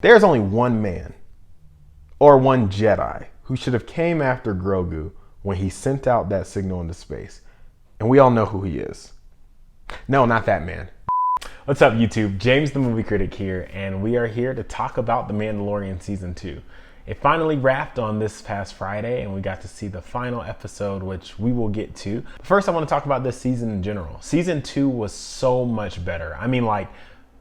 There's only one man, or one Jedi, who should have came after Grogu when he sent out that signal into space. And we all know who he is. No, not that man. What's up, YouTube? James The Movie Critic here, and we are here to talk about The Mandalorian Season 2. It finally wrapped on this past Friday, and we got to see the final episode, which we will get to. First, I want to talk about this season in general. Season 2 was so much better. I mean,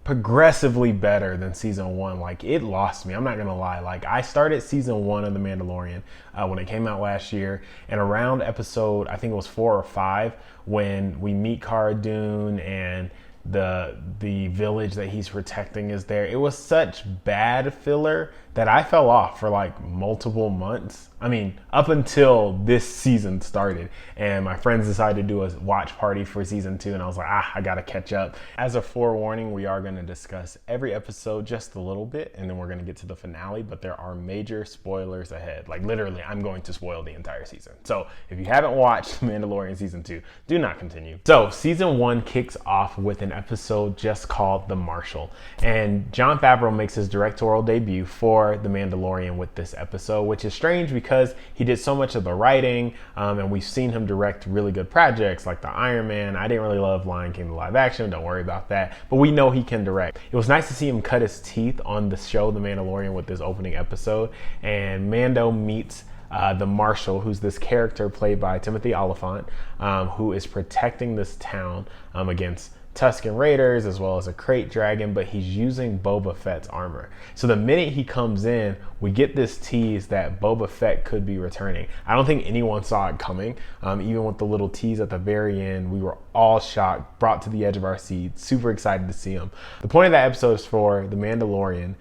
progressively better than season 1. It lost me, I'm not gonna lie. I started season 1 of The Mandalorian when it came out last year, and around episode, I think it was 4 or 5, when we meet Cara Dune and the village that he's protecting is there. It was such bad filler that I fell off for multiple months. I mean, up until this season started, and my friends decided to do a watch party for season 2, and I was like, I gotta catch up. As a forewarning, we are gonna discuss every episode just a little bit, and then we're gonna get to the finale, but there are major spoilers ahead. Literally, I'm going to spoil the entire season. So if you haven't watched Mandalorian season 2, do not continue. So season 1 kicks off with an episode just called The Marshal, and Jon Favreau makes his directorial debut for The Mandalorian with this episode, which is strange because he did so much of the writing, and we've seen him direct really good projects like the Iron Man. I didn't really love Lion King the live action, don't worry about that, but we know he can direct. It was nice to see him cut his teeth on the show The Mandalorian with this opening episode, and Mando meets the Marshal, who's this character played by Timothy Olyphant, who is protecting this town against Tusken Raiders as well as a crate dragon, but he's using Boba Fett's armor. So the minute he comes in, we get this tease that Boba Fett could be returning. I don't think anyone saw it coming. Even with the little tease at the very end, we were all shocked, brought to the edge of our seats, super excited to see him. The point of that episode is for the Mandalorian,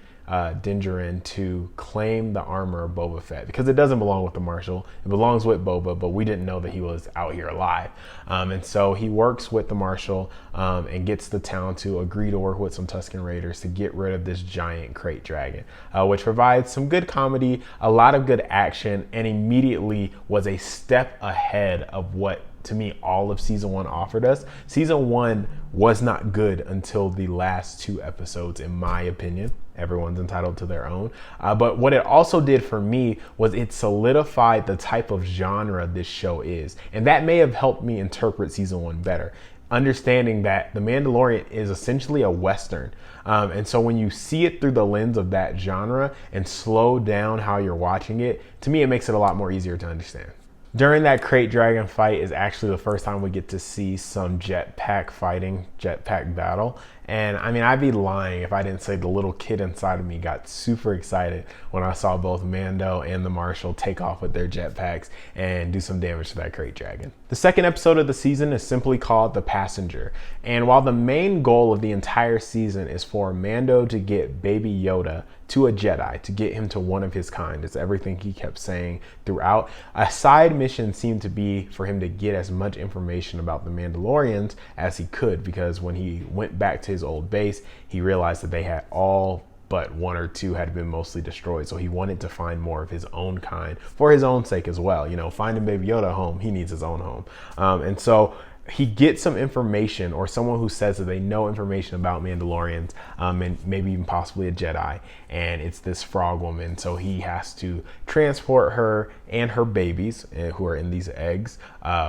Din Djarin, to claim the armor of Boba Fett, because it doesn't belong with the Marshal. It belongs with Boba, but we didn't know that he was out here alive. And so he works with the Marshal and gets the town to agree to work with some Tusken Raiders to get rid of this giant crate dragon, which provides some good comedy, a lot of good action, and immediately was a step ahead of what, to me, all of season 1 offered us. Season 1 was not good until the last 2 episodes, in my opinion. Everyone's entitled to their own. But what it also did for me was it solidified the type of genre this show is. And that may have helped me interpret season 1 better, understanding that The Mandalorian is essentially a Western. And so when you see it through the lens of that genre and slow down how you're watching it, to me, it makes it a lot more easier to understand. During that crate dragon fight is actually the first time we get to see some jetpack fighting, jetpack battle. And I mean, I'd be lying if I didn't say the little kid inside of me got super excited when I saw both Mando and the Marshal take off with their jetpacks and do some damage to that crate dragon. The second episode of the season is simply called The Passenger. And while the main goal of the entire season is for Mando to get Baby Yoda to a Jedi, to get him to one of his kind, it's everything he kept saying throughout, a side mission seemed to be for him to get as much information about the Mandalorians as he could, because when he went back to his old base, he realized that they had all but 1 or 2 had been mostly destroyed. So he wanted to find more of his own kind for his own sake as well. Finding Baby Yoda home, he needs his own home. And so he gets some information, or someone who says that they know information about Mandalorians, and maybe even possibly a Jedi, and it's this frog woman. So he has to transport her and her babies, who are in these eggs,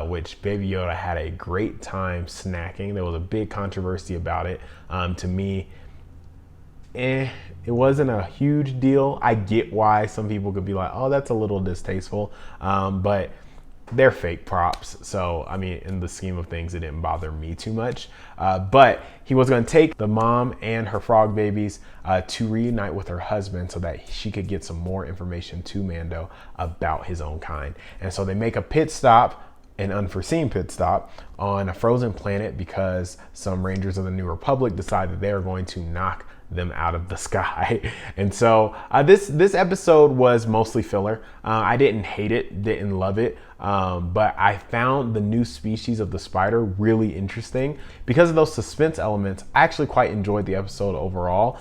which Baby Yoda had a great time snacking. There was a big controversy about it. To me, it wasn't a huge deal. I get why some people could be like, oh, that's a little distasteful, but they're fake props. So, I mean, in the scheme of things, it didn't bother me too much. But he was going to take the mom and her frog babies to reunite with her husband so that she could get some more information to Mando about his own kind. And so they make a pit stop, an unforeseen pit stop, on a frozen planet because some Rangers of the New Republic decide that they are going to knock them out of the sky. And so this episode was mostly filler. I didn't hate it, didn't love it, but I found the new species of the spider really interesting. Because of those suspense elements, I actually quite enjoyed the episode overall,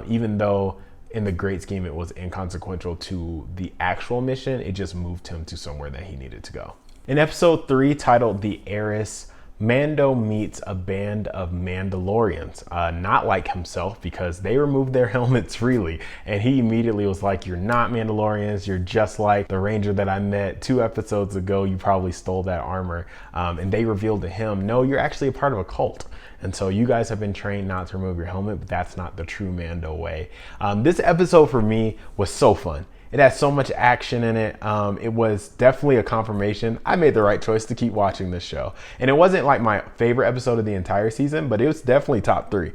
even though in the great scheme it was inconsequential to the actual mission. It just moved him to somewhere that he needed to go. In episode 3, titled The Heiress, Mando meets a band of Mandalorians, not like himself because they removed their helmets freely. And he immediately was like, "You're not Mandalorians. You're just like the Ranger that I met 2 episodes ago. You probably stole that armor." And they revealed to him, "No, you're actually a part of a cult. And so you guys have been trained not to remove your helmet, but that's not the true Mando way." This episode for me was so fun. It had so much action in it. It was definitely a confirmation I made the right choice to keep watching this show. And it wasn't like my favorite episode of the entire season, but it was definitely top 3.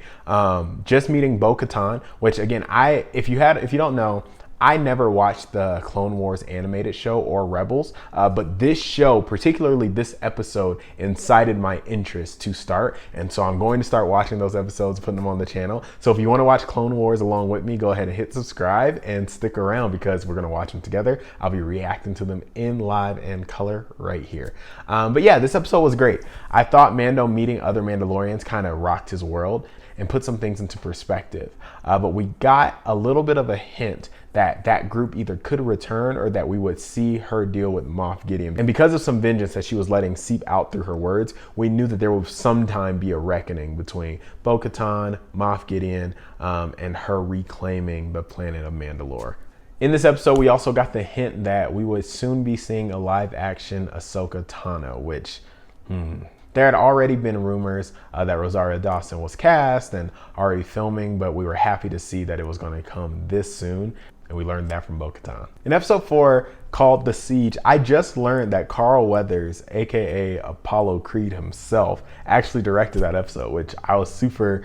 Just meeting Bo-Katan, which again, if you don't know, I never watched the Clone Wars animated show or Rebels, but this show, particularly this episode, incited my interest to start. And so I'm going to start watching those episodes, putting them on the channel. So if you want to watch Clone Wars along with me, go ahead and hit subscribe and stick around because we're going to watch them together. I'll be reacting to them in live and color right here. But yeah, this episode was great. I thought Mando meeting other Mandalorians kind of rocked his world and put some things into perspective. But we got a little bit of a hint that group either could return or that we would see her deal with Moff Gideon. And because of some vengeance that she was letting seep out through her words, we knew that there would sometime be a reckoning between Bo-Katan, Moff Gideon, and her reclaiming the planet of Mandalore. In this episode, we also got the hint that we would soon be seeing a live-action Ahsoka Tano, which, there had already been rumors that Rosario Dawson was cast and already filming, but we were happy to see that it was going to come this soon. And we learned that from Bo-Katan. In episode 4, called The Siege, I just learned that Carl Weathers, aka Apollo Creed himself, actually directed that episode, which I was super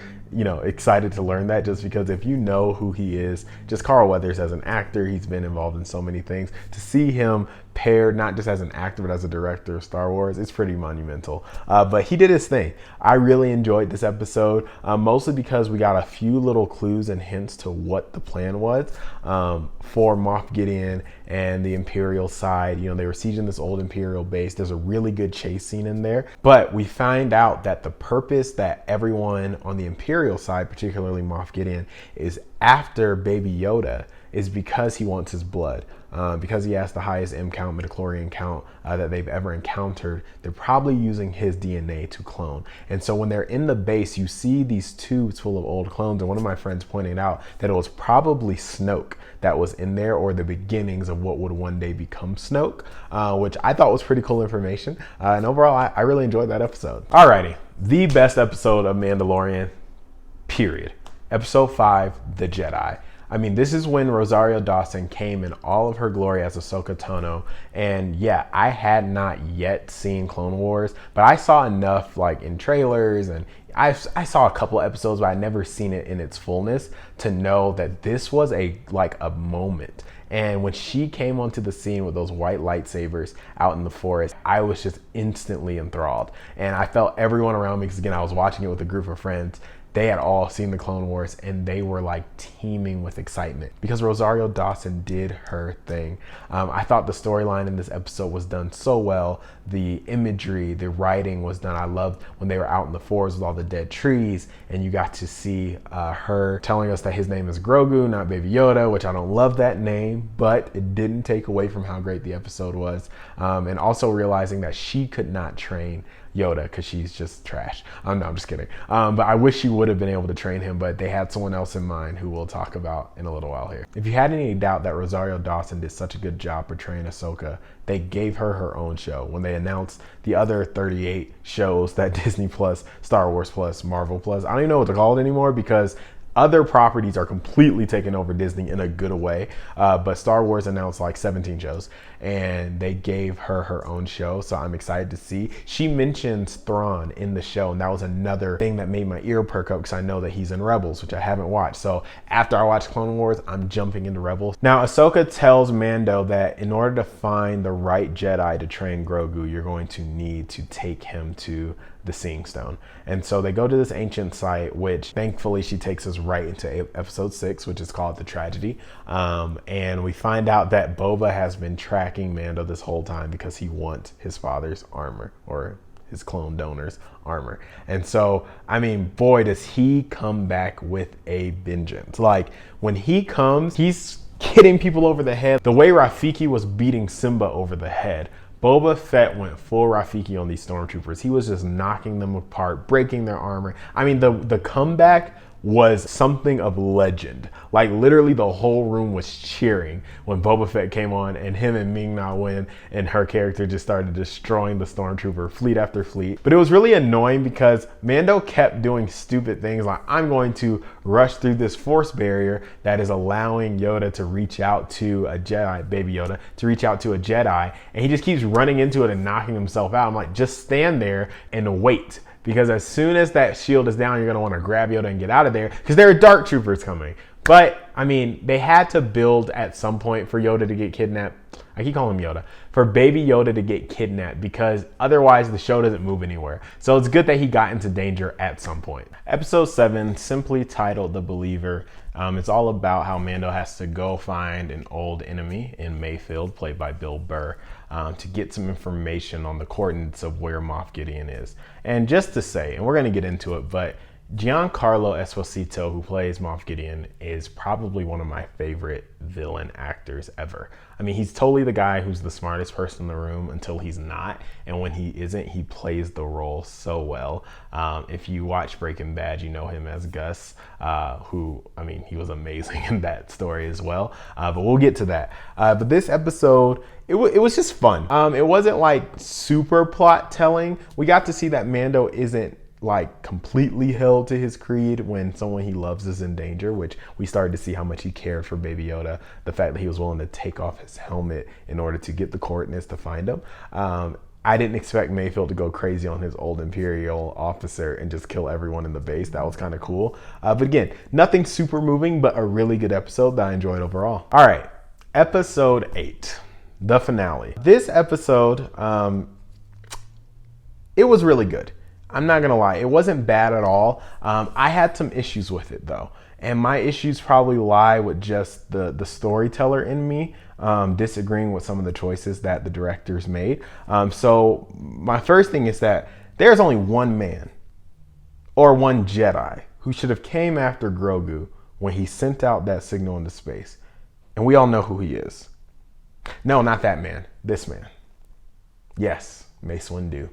excited to learn that, just because if you know who he is, just Carl Weathers as an actor, he's been involved in so many things. To see him paired not just as an actor but as a director of Star Wars, it's pretty monumental. But he did his thing. I really enjoyed this episode, mostly because we got a few little clues and hints to what the plan was for Moff Gideon and the Imperial side. They were sieging this old Imperial base. There's a really good chase scene in there, but we find out that the purpose that everyone on the Imperial side, particularly Moff Gideon, is after Baby Yoda is because he wants his blood. Because he has the highest M count, midichlorian count that they've ever encountered, they're probably using his DNA to clone. And so when they're in the base, you see these tubes full of old clones. And one of my friends pointed out that it was probably Snoke that was in there, or the beginnings of what would one day become Snoke, which I thought was pretty cool information. And overall, I really enjoyed that episode. Alrighty, the best episode of Mandalorian, period. Episode 5, The Jedi. I mean, this is when Rosario Dawson came in all of her glory as Ahsoka Tano. And yeah, I had not yet seen Clone Wars, but I saw enough like in trailers, and I saw a couple episodes, but I'd never seen it in its fullness to know that this was a moment. And when she came onto the scene with those white lightsabers out in the forest, I was just instantly enthralled. And I felt everyone around me, because again, I was watching it with a group of friends. They had all seen the Clone Wars and they were like teeming with excitement because Rosario Dawson did her thing. I thought the storyline in this episode was done so well. The imagery, the writing was done. I loved when they were out in the forest with all the dead trees and you got to see her telling us that his name is Grogu, not Baby Yoda, which I don't love that name, but it didn't take away from how great the episode was. And also realizing that she could not train Yoda because she's just trash. No, I'm just kidding. But I wish she would have been able to train him, but they had someone else in mind who we'll talk about in a little while here. If you had any doubt that Rosario Dawson did such a good job portraying Ahsoka, they gave her her own show. When they announced the other 38 shows that Disney Plus, Star Wars Plus, Marvel Plus, I don't even know what to call it anymore because other properties are completely taking over Disney in a good way. But Star Wars announced like 17 shows and they gave her her own show. So I'm excited to see. She mentions Thrawn in the show. And that was another thing that made my ear perk up because I know that he's in Rebels, which I haven't watched. So after I watch Clone Wars, I'm jumping into Rebels. Now, Ahsoka tells Mando that in order to find the right Jedi to train Grogu, you're going to need to take him to the Seeing Stone. And so they go to this ancient site, which thankfully she takes us right into episode 6, which is called The Tragedy. And we find out that Boba has been tracking Mando this whole time because he wants his father's armor, or his clone donor's armor. And so, I mean, boy, does he come back with a vengeance. Like when he comes, he's hitting people over the head. The way Rafiki was beating Simba over the head, Boba Fett went full Rafiki on these stormtroopers. He was just knocking them apart, breaking their armor. I mean, the comeback was something of legend. Like literally the whole room was cheering when Boba Fett came on, and him and Ming-Na Wen and her character just started destroying the stormtrooper fleet after fleet. But it was really annoying because Mando kept doing stupid things like, I'm going to rush through this force barrier that is allowing Yoda to reach out to a Jedi, baby Yoda, to reach out to a Jedi, and he just keeps running into it and knocking himself out. I'm like, just stand there and wait. Because as soon as that shield is down, you're going to want to grab Yoda and get out of there because there are dark troopers coming. But, I mean, they had to build at some point for Yoda to get kidnapped. I keep calling him Yoda. For baby Yoda to get kidnapped because otherwise the show doesn't move anywhere. So it's good that he got into danger at some point. Episode 7, simply titled The Believer. It's all about how Mando has to go find an old enemy in Mayfield, played by Bill Burr, to get some information on the coordinates of where Moff Gideon is. And just to say, and we're going to get into it, but Giancarlo Esposito, who plays Moff Gideon, is probably one of my favorite villain actors ever. I mean, he's totally the guy who's the smartest person in the room until he's not. And when he isn't, he plays the role so well. If you watch Breaking Bad, you know him as Gus, who, I mean, he was amazing in that story as well. But we'll get to that. But this episode, it was just fun. It wasn't like super plot telling. We got to see that Mando isn't like completely held to his creed when someone he loves is in danger, which we started to see how much he cared for baby Yoda. The fact that he was willing to take off his helmet in order to get the coordinates to find him. I didn't expect Mayfield to go crazy on his old Imperial officer and just kill everyone in the base. That was kind of cool. But again, nothing super moving, but a really good episode that I enjoyed overall. All right, episode 8, the finale. This episode, it was really good. I'm not gonna lie, it wasn't bad at all. I had some issues with it though. And my issues probably lie with just the storyteller in me disagreeing with some of the choices that the directors made. So my first thing is that there's only one man or one Jedi who should have came after Grogu when he sent out that signal into space. And we all know who he is. No, not that man, this man. Yes, Mace Windu.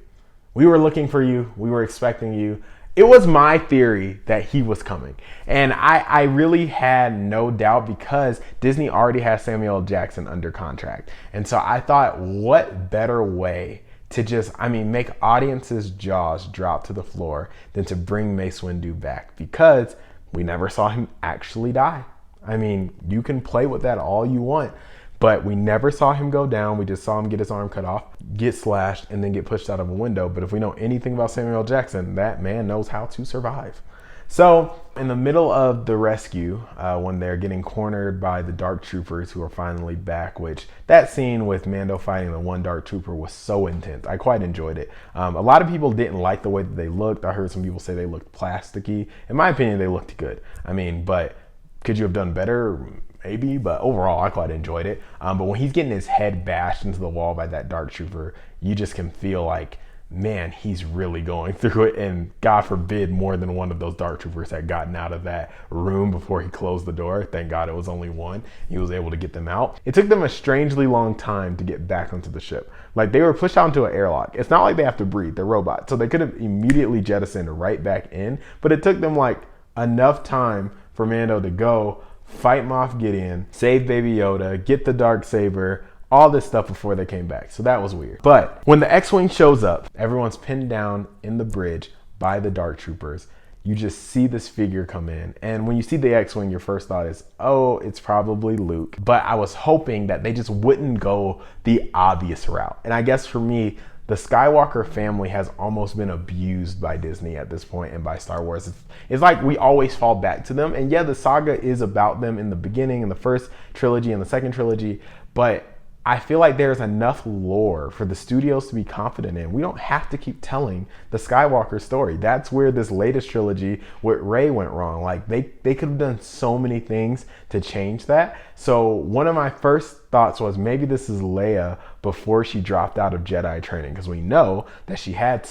We were looking for you. We were expecting you. It was my theory that he was coming. And I really had no doubt because Disney already has Samuel L. Jackson under contract. And so I thought, what better way to just, make audiences' jaws drop to the floor than to bring Mace Windu back, because we never saw him actually die. I mean, you can play with that all you want, but we never saw him go down. We just saw him get his arm cut off, get slashed, and then get pushed out of a window. But if we know anything about Samuel L. Jackson, that man knows how to survive. So in the middle of the rescue, when they're getting cornered by the dark troopers who are finally back, which that scene with Mando fighting the one dark trooper was so intense. I quite enjoyed it. A lot of people didn't like the way that they looked. I heard some people say they looked plasticky. In my opinion, they looked good. But could you have done better? Maybe, but overall I quite enjoyed it. But when he's getting his head bashed into the wall by that dark trooper, you just can feel like, man, he's really going through it. And God forbid more than one of those dark troopers had gotten out of that room before he closed the door. Thank God it was only one. He was able to get them out. It took them a strangely long time to get back onto the ship. Like, they were pushed out into an airlock. It's not like they have to breathe, they're robots. So they could have immediately jettisoned right back in, but it took them like enough time for Mando to go fight Moff Gideon, save baby Yoda, get the Darksaber, all this stuff before they came back. So that was weird. But when the X-Wing shows up, everyone's pinned down in the bridge by the Dark Troopers. You just see this figure come in. And when you see the X-Wing, your first thought is, oh, it's probably Luke. But I was hoping that they just wouldn't go the obvious route. And I guess for me, the Skywalker family has almost been abused by Disney at this point and by Star Wars. It's like we always fall back to them. And yeah, the saga is about them in the beginning, in the first trilogy and the second trilogy, but I feel like there's enough lore for the studios to be confident in. We don't have to keep telling the Skywalker story. That's where this latest trilogy with Rey went wrong. Like they could have done so many things to change that. So one of my first thoughts was maybe this is Leia before she dropped out of Jedi training, because we know that she had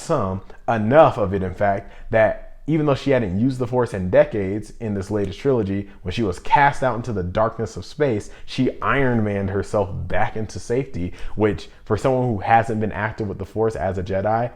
enough of it, in fact, that even though she hadn't used the Force in decades in this latest trilogy, when she was cast out into the darkness of space, she Iron Manned herself back into safety, which for someone who hasn't been active with the Force as a Jedi,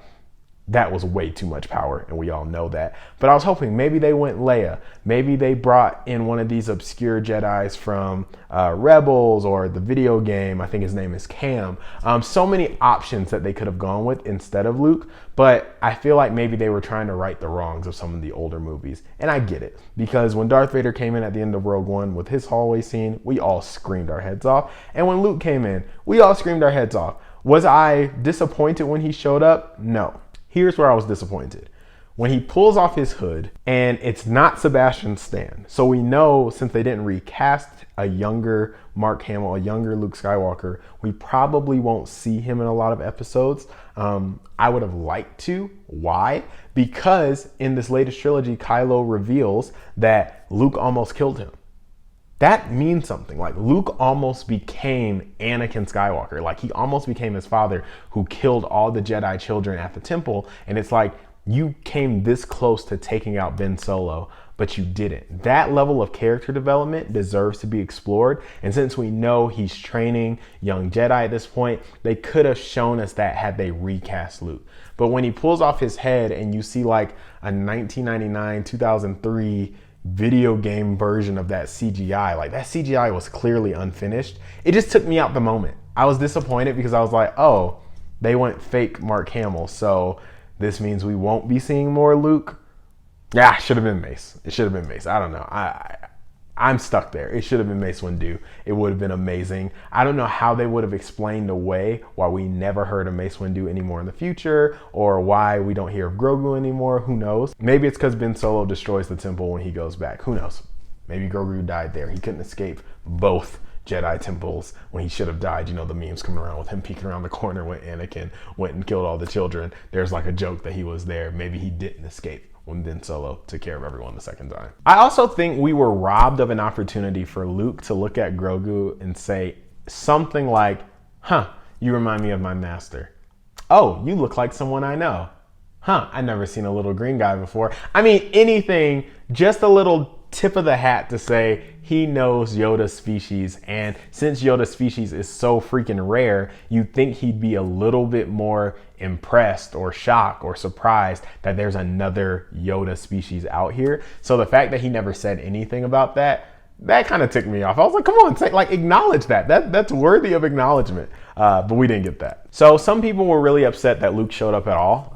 that was way too much power, and we all know that. But I was hoping maybe they went Leia. Maybe they brought in one of these obscure Jedis from Rebels or the video game. I think his name is Cam. So many options that they could have gone with instead of Luke. But I feel like maybe they were trying to right the wrongs of some of the older movies. And I get it, because when Darth Vader came in at the end of Rogue One with his hallway scene, we all screamed our heads off. And when Luke came in, we all screamed our heads off. Was I disappointed when he showed up? No. Here's where I was disappointed. When he pulls off his hood, and it's not Sebastian Stan. So we know, since they didn't recast a younger Mark Hamill, a younger Luke Skywalker, we probably won't see him in a lot of episodes. I would have liked to. Why? Because in this latest trilogy, Kylo reveals that Luke almost killed him. That means something. Like, Luke almost became Anakin Skywalker. Like, he almost became his father, who killed all the Jedi children at the temple. And it's like, you came this close to taking out Ben Solo, but you didn't. That level of character development deserves to be explored. And since we know he's training young Jedi at this point, they could have shown us that had they recast Luke. But when he pulls off his head and you see like a 1999, 2003 video game version of that CGI, like, that CGI was clearly unfinished. It just took me out the moment. I was disappointed because I was like, oh, they went fake Mark Hamill, so this means we won't be seeing more Luke. Yeah, it should have been Mace. It should have been Mace. I don't know. I'm stuck there. It should have been Mace Windu. It would have been amazing. I don't know how they would have explained away why we never heard of Mace Windu anymore in the future, or why we don't hear of Grogu anymore. Who knows? Maybe it's because Ben Solo destroys the temple when he goes back. Who knows? Maybe Grogu died there. He couldn't escape both Jedi temples when he should have died. You know, the memes coming around with him peeking around the corner when Anakin went and killed all the children. There's like a joke that he was there. Maybe he didn't escape when Ben Solo took care of everyone the second time. I also think we were robbed of an opportunity for Luke to look at Grogu and say something like, huh, you remind me of my master. Oh, you look like someone I know. Huh, I've never seen a little green guy before. I mean, anything, just a little tip of the hat to say he knows Yoda's species. And since Yoda's species is so freaking rare, you'd think he'd be a little bit more impressed or shocked or surprised that there's another Yoda species out here. So the fact that he never said anything about that kind of ticked me off. I was like, come on, acknowledge that. That's worthy of acknowledgement. But we didn't get that. So some people were really upset that Luke showed up at all.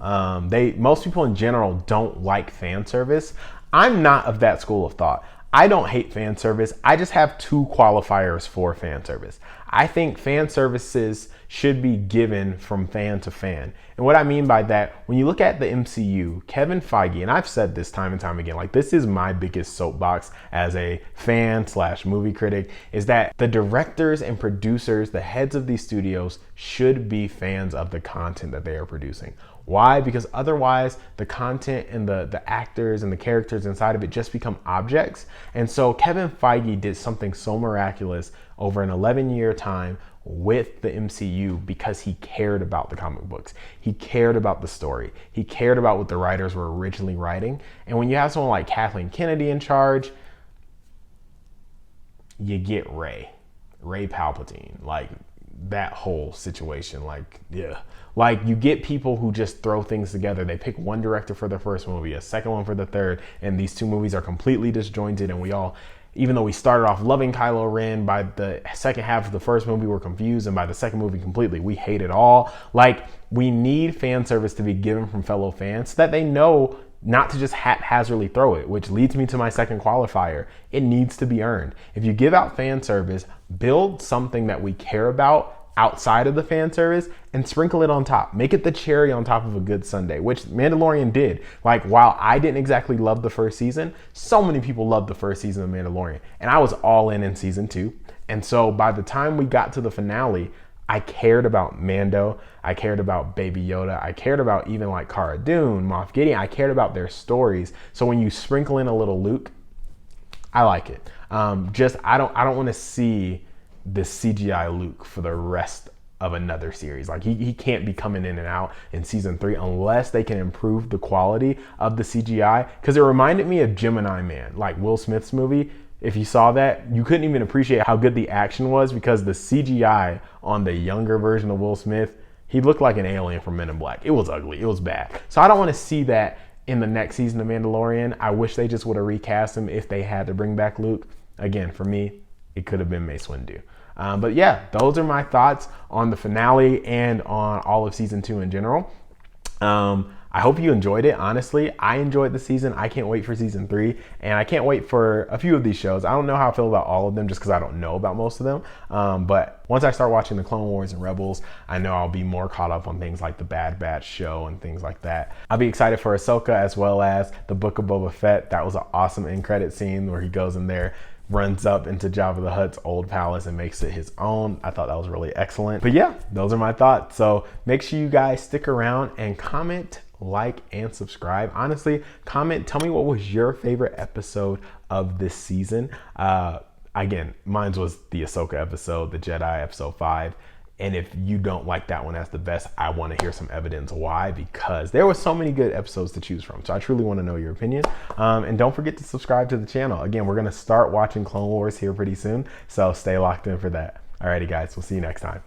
Most people in general don't like fan service. I'm not of that school of thought. I don't hate fan service. I just have two qualifiers for fan service. I think fan services should be given from fan to fan. And what I mean by that, when you look at the MCU, Kevin Feige, and I've said this time and time again, like, this is my biggest soapbox as a fan / movie critic, is that the directors and producers, the heads of these studios, should be fans of the content that they are producing. Why? Because otherwise the content and the actors and the characters inside of it just become objects. And so Kevin Feige did something so miraculous over an 11-year time with the MCU because he cared about the comic books. He cared about the story. He cared about what the writers were originally writing. And when you have someone like Kathleen Kennedy in charge, you get Rey Palpatine, like that whole situation, like, yeah. Like, you get people who just throw things together. They pick one director for the first movie, a second one for the third, and these two movies are completely disjointed, and we all, even though we started off loving Kylo Ren, by the second half of the first movie we're confused, and by the second movie completely we hate it all. Like, we need fan service to be given from fellow fans so that they know not to just haphazardly throw it, which leads me to my second qualifier. It needs to be earned. If you give out fan service, build something that we care about outside of the fan service and sprinkle it on top. Make it the cherry on top of a good sundae, which Mandalorian did. Like, while I didn't exactly love the first season, so many people loved the first season of Mandalorian, and I was all in season 2. And so by the time we got to the finale, I cared about Mando, I cared about Baby Yoda, I cared about even like Cara Dune, Moff Gideon, I cared about their stories. So when you sprinkle in a little Luke, I like it. I don't want to see this CGI Luke for the rest of another series. Like he can't be coming in and out in season 3 unless they can improve the quality of the CGI, because it reminded me of Gemini Man, like Will Smith's movie. If you saw that, you couldn't even appreciate how good the action was because the CGI on the younger version of Will Smith, he looked like an alien from Men in Black. It was ugly, it was bad. So I don't want to see that in the next season of Mandalorian. I wish they just would have recast him if they had to bring back Luke. Again, for me, it could have been Mace Windu. But yeah, those are my thoughts on the finale and on all of season 2 in general. I hope you enjoyed it. Honestly, I enjoyed the season. I can't wait for season 3, and I can't wait for a few of these shows. I don't know how I feel about all of them just because I don't know about most of them. But once I start watching the Clone Wars and Rebels, I know I'll be more caught up on things like the Bad Batch show and things like that. I'll be excited for Ahsoka as well as the Book of Boba Fett. That was an awesome end credit scene where he goes in there, runs up into Jabba the Hutt's old palace and makes it his own. I thought that was really excellent. But yeah, those are my thoughts. So make sure you guys stick around and comment, like, and subscribe. Honestly, comment, tell me what was your favorite episode of this season. Again, mine was the Ahsoka episode, the Jedi episode 5. And if you don't like that one as the best, I want to hear some evidence why, because there were so many good episodes to choose from. So I truly want to know your opinion. And don't forget to subscribe to the channel. Again, we're going to start watching Clone Wars here pretty soon, so stay locked in for that. Alrighty guys, we'll see you next time.